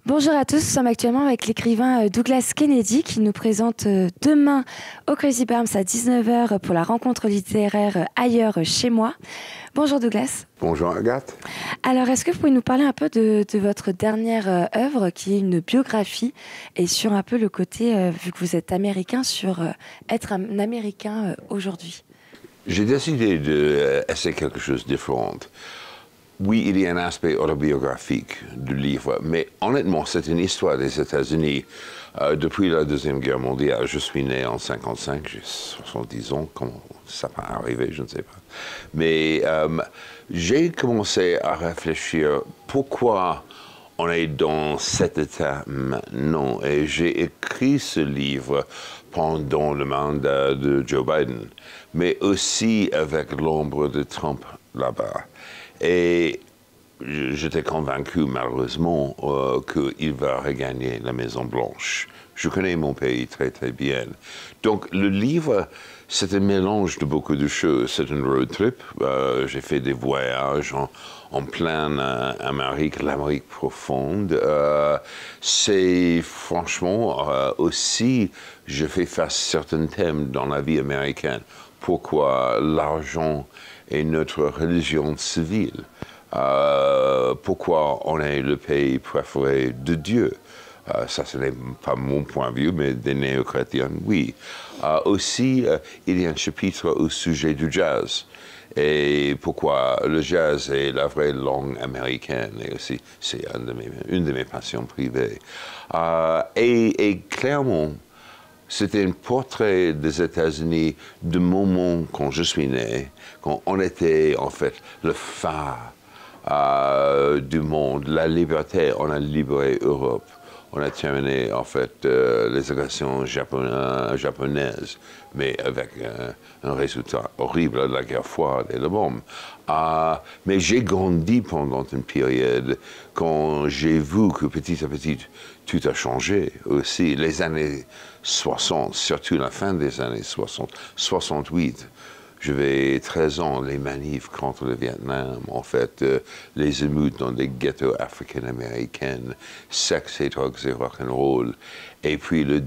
Bonjour à tous, nous sommes actuellement avec l'écrivain Douglas Kennedy qui nous présente demain au Crazy Barms à 19 heures pour la rencontre littéraire Ailleurs chez moi. Bonjour Douglas. Bonjour Agathe. Alors est-ce que vous pouvez nous parler un peu de votre dernière œuvre qui est une biographie et sur un peu le côté, vu que vous êtes américain, sur être un Américain aujourd'hui? J'ai décidé d'essayer quelque chose de différent. Oui, il y a un aspect autobiographique du livre, mais honnêtement, c'est une histoire des États-Unis depuis la Deuxième Guerre mondiale. Je suis né en 55, j'ai 70 ans, comment ça peut arriver, je ne sais pas. Mais j'ai commencé à réfléchir pourquoi on est dans cet état maintenant. Et j'ai écrit ce livre pendant le mandat de Joe Biden, mais aussi avec l'ombre de Trump là-bas. Et j'étais convaincu, malheureusement, qu'il va regagner la Maison-Blanche. Je connais mon pays très, très bien. Donc, le livre, c'est un mélange de beaucoup de choses. C'est un road trip. J'ai fait des voyages en pleine Amérique, l'Amérique profonde. C'est franchement aussi, je fais face à certains thèmes dans la vie américaine. Pourquoi l'argent est notre religion civile? Pourquoi on est le pays préféré de Dieu? Ça, ce n'est pas mon point de vue, mais des néo-chrétiens, oui. Aussi, il y a un chapitre au sujet du jazz. Et pourquoi le jazz est la vraie langue américaine. Et aussi, c'est une de mes passions privées. Et clairement, c'était un portrait des États-Unis du moment quand je suis né, quand on était en fait le phare du monde, la liberté. On a libéré l'Europe. On a terminé en fait les agressions japonaises, mais avec un résultat horrible, la guerre froide et la bombe. Mais j'ai grandi pendant une période quand j'ai vu que petit à petit tout a changé aussi. Les années 60, surtout la fin des années 60, 68. J'avais 13 ans, les manifs contre le Vietnam, en fait, les émeutes dans des ghettos africains-américains, sexe et drugs et rock'n'roll, et puis le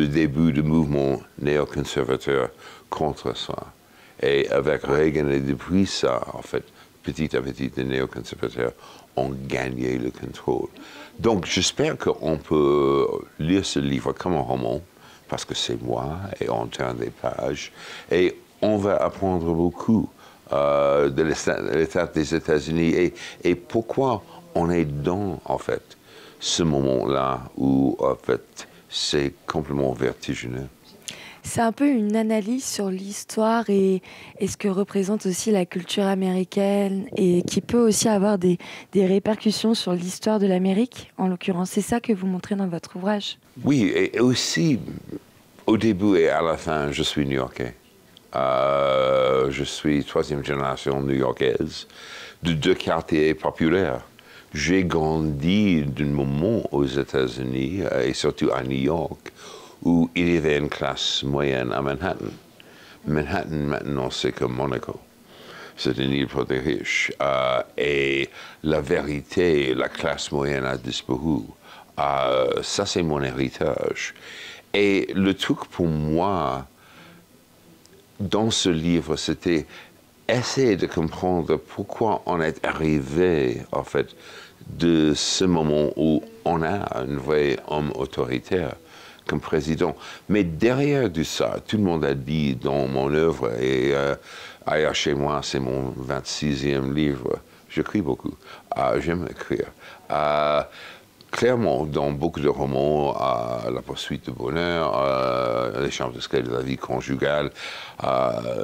début du mouvement néoconservateur contre ça. Et avec Reagan, et depuis ça, en fait, petit à petit, les néoconservateurs ont gagné le contrôle. Donc, j'espère qu'on peut lire ce livre comme un roman, parce que c'est moi, et on tourne des pages, et on va apprendre beaucoup de l'état des États-Unis et pourquoi on est dans, en fait, ce moment-là où, en fait, c'est complètement vertigineux. C'est un peu une analyse sur l'histoire et ce que représente aussi la culture américaine et qui peut aussi avoir des répercussions sur l'histoire de l'Amérique, en l'occurrence. C'est ça que vous montrez dans votre ouvrage. Oui, et aussi, au début et à la fin, je suis new-yorkais. Je suis troisième génération new-yorkaise de deux quartiers populaires. J'ai grandi d'un moment aux États-Unis et surtout à New York où il y avait une classe moyenne à Manhattan. Manhattan maintenant c'est comme Monaco. C'est une île pour les riches. Et la vérité, la classe moyenne a disparu. Ça c'est mon héritage. Et le truc pour moi, dans ce livre, c'était essayer de comprendre pourquoi on est arrivé, en fait, de ce moment où on a un vrai homme autoritaire comme président. Mais derrière tout ça, tout le monde a dit dans mon œuvre, et Ailleurs chez moi, c'est mon 26e livre, j'écris beaucoup, j'aime écrire. Clairement, dans beaucoup de romans, La poursuite du bonheur, Les chambres d'escalier de la vie conjugale,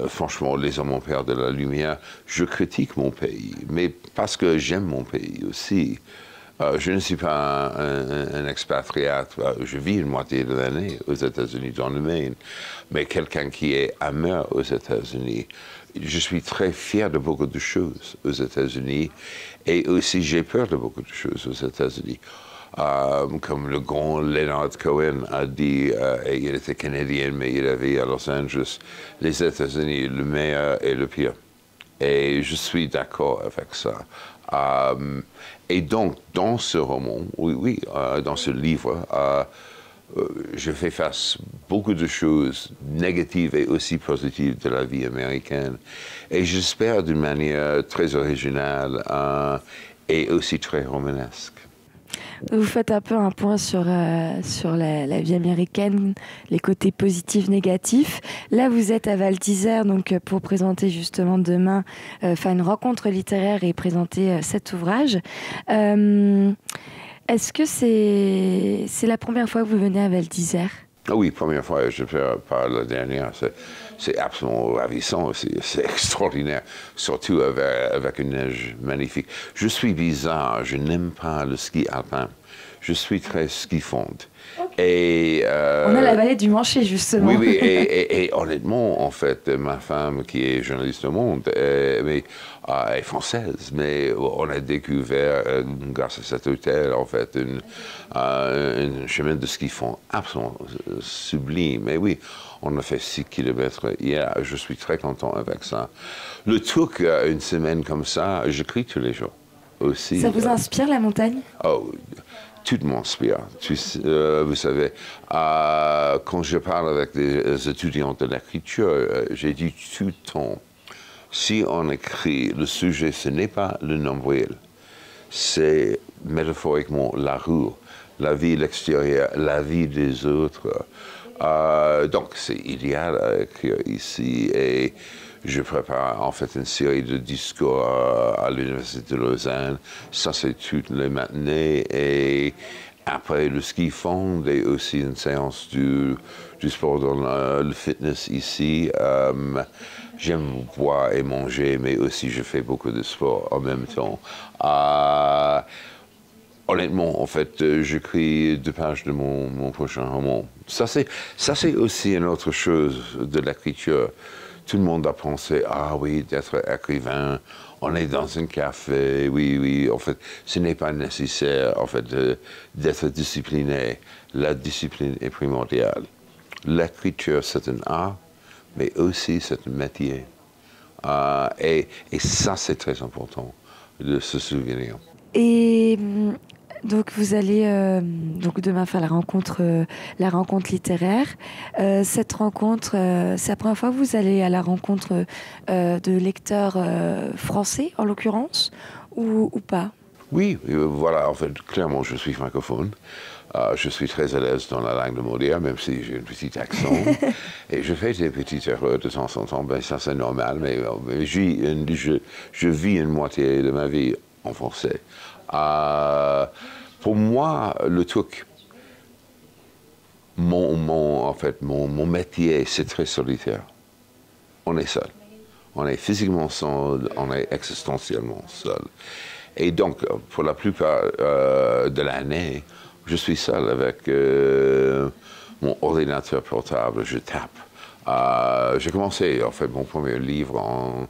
franchement, Les hommes en père de la lumière, je critique mon pays, mais parce que j'aime mon pays aussi. Je ne suis pas un expatriate, je vis une moitié de l'année aux États-Unis, dans le Maine, mais quelqu'un qui est amer aux États-Unis. Je suis très fier de beaucoup de choses aux États-Unis, et aussi j'ai peur de beaucoup de choses aux États-Unis. Comme le grand Leonard Cohen a dit, et il était canadien, mais il avait à Los Angeles, les États-Unis, le meilleur et le pire. Et je suis d'accord avec ça. Et donc, dans ce roman, oui, dans ce livre, je fais face à beaucoup de choses négatives et aussi positives de la vie américaine. Et j'espère d'une manière très originale et aussi très romanesque. Vous faites un peu un point sur la vie américaine, les côtés positifs, négatifs. Là, vous êtes à Val d'Isère donc, pour présenter justement demain, faire une rencontre littéraire et présenter cet ouvrage. Est-ce que c'est la première fois que vous venez à Val d'Isère? Ah oui, première fois, je fais pas la dernière. C'est absolument ravissant, c'est extraordinaire, surtout avec une neige magnifique. Je suis bizarre, je n'aime pas le ski alpin. Je suis très ski fonte. Et, on a la vallée du Manché, justement. Oui, oui, et honnêtement, en fait, ma femme, qui est journaliste au Monde, est française, mais on a découvert, grâce à cet hôtel, en fait, un chemin de ski fond absolument sublime. Et oui, on a fait 6 kilomètres hier, je suis très content avec ça. Le truc, une semaine comme ça, j'écris tous les jours aussi. Ça vous inspire, la montagne? Oh, tout m'inspire. Vous savez, quand je parle avec des étudiants de l'écriture, j'ai dit tout le temps, si on écrit, le sujet, ce n'est pas le nombril, c'est métaphoriquement la rue, la vie l'extérieur, la vie des autres. Donc, c'est idéal à écrire ici. Et je prépare en fait une série de discours à l'Université de Lausanne. Ça, c'est toutes les matinées. Et après le ski fond et aussi une séance du sport dans le fitness ici. J'aime boire et manger, mais aussi je fais beaucoup de sport en même temps. Honnêtement, en fait, j'écris 2 pages de mon prochain roman. Ça, c'est aussi une autre chose de l'écriture. Tout le monde a pensé, ah oui, d'être écrivain, on est dans un café, oui, oui. En fait, ce n'est pas nécessaire, en fait, d'être discipliné. La discipline est primordiale. L'écriture, c'est un art, mais aussi c'est un métier. Et ça, c'est très important de se souvenir. Et donc vous allez donc demain faire la rencontre littéraire. Cette rencontre, c'est la première fois que vous allez à la rencontre de lecteurs français, en l'occurrence, ou pas? Oui, voilà, en fait, clairement, je suis francophone. Je suis très à l'aise dans la langue de Molière, même si j'ai un petit accent. Et je fais des petites erreurs de temps en temps, ben, ça c'est normal, mais je vis une moitié de ma vie en français. Pour moi, le truc, en fait, mon métier, c'est très solitaire. On est seul. On est physiquement seul, on est existentiellement seul. Et donc, pour la plupart de l'année, je suis seul avec mon ordinateur portable, je tape. J'ai commencé, en fait, mon premier livre en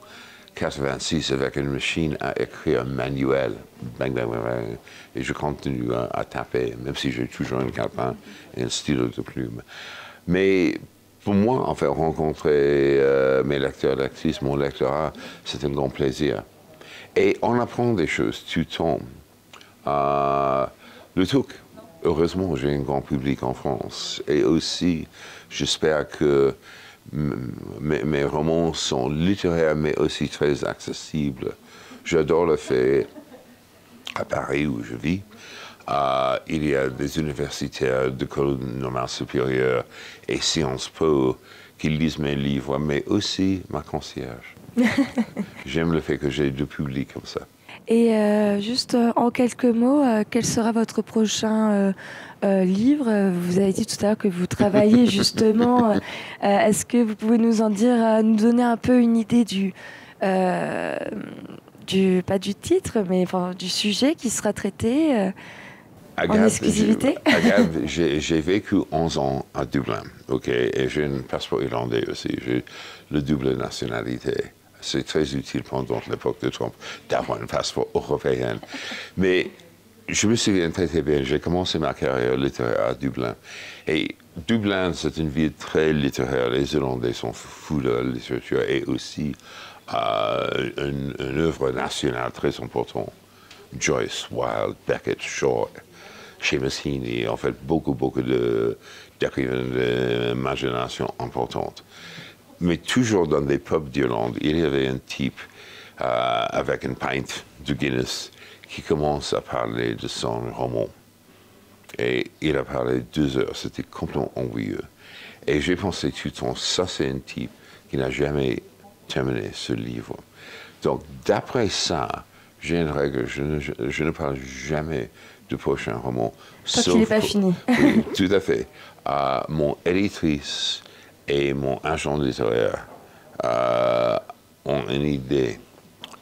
86 avec une machine à écrire manuel. Bang, bang, bang, bang. Et je continue à taper, même si j'ai toujours un calepin et un stylo de plume. Mais pour moi, en fait, rencontrer mes lecteurs, lectrices, mon lectorat, c'est un grand plaisir. Et on apprend des choses tout le temps. Le truc, heureusement, j'ai un grand public en France. Et aussi, j'espère que mes romans sont littéraires, mais aussi très accessibles. J'adore le fait, à Paris où je vis, il y a des universitaires d'école normale supérieure et Sciences Po qui lisent mes livres, mais aussi ma concierge. J'aime le fait que j'ai 2 publics comme ça. Et juste en quelques mots, quel sera votre prochain livre? Vous avez dit tout à l'heure que vous travaillez justement. Est-ce que vous pouvez nous en dire, nous donner un peu une idée pas du titre, mais enfin, du sujet qui sera traité en exclusivité? J'ai vécu 11 ans à Dublin, ok, et j'ai un passeport irlandais aussi. J'ai le double nationalité. C'est très utile pendant l'époque de Trump d'avoir un passeport européen. Mais je me souviens très très bien, j'ai commencé ma carrière littéraire à Dublin. Et Dublin, c'est une ville très littéraire. Les Irlandais sont fous de la littérature et aussi une œuvre nationale très importante. Joyce, Wilde, Beckett, Shaw, Seamus Heaney, en fait, beaucoup d'écrivains d'imagination importante. Mais toujours dans des pubs d'Irlande, il y avait un type avec une pinte de Guinness qui commence à parler de son roman. Et il a parlé 2 heures, c'était complètement ennuyeux. Et j'ai pensé tout le temps, ça c'est un type qui n'a jamais terminé ce livre. Donc d'après ça, j'ai une règle, je ne parle jamais du prochain roman. Tant qu'il n'est pas fini. Oui, tout à fait. Mon éditrice et mon agent littéraire ont une idée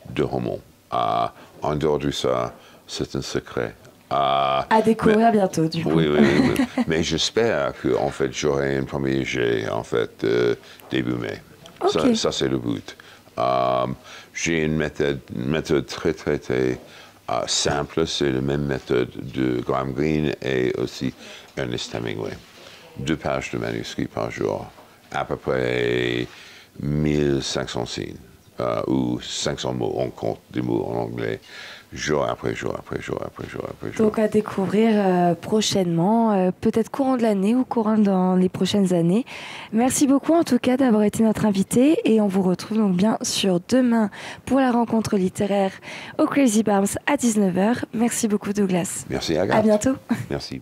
de roman. En dehors de ça, c'est un secret. À découvrir bientôt, du coup. Oui. Mais j'espère que en fait, j'aurai un premier jet en fait début mai. Okay. Ça c'est le but. J'ai une méthode très simple. C'est la même méthode de Graham Greene et aussi Ernest Hemingway. 2 pages de manuscrit par jour, à peu près 1500 signes. Ou 500 mots, on compte des mots en anglais, jour après jour. Donc à découvrir prochainement, peut-être courant de l'année ou courant dans les prochaines années. Merci beaucoup en tout cas d'avoir été notre invité et on vous retrouve donc bien sûr demain pour la rencontre littéraire au Crazy Barms à 19h. Merci beaucoup Douglas. Merci Agathe. À bientôt. Merci.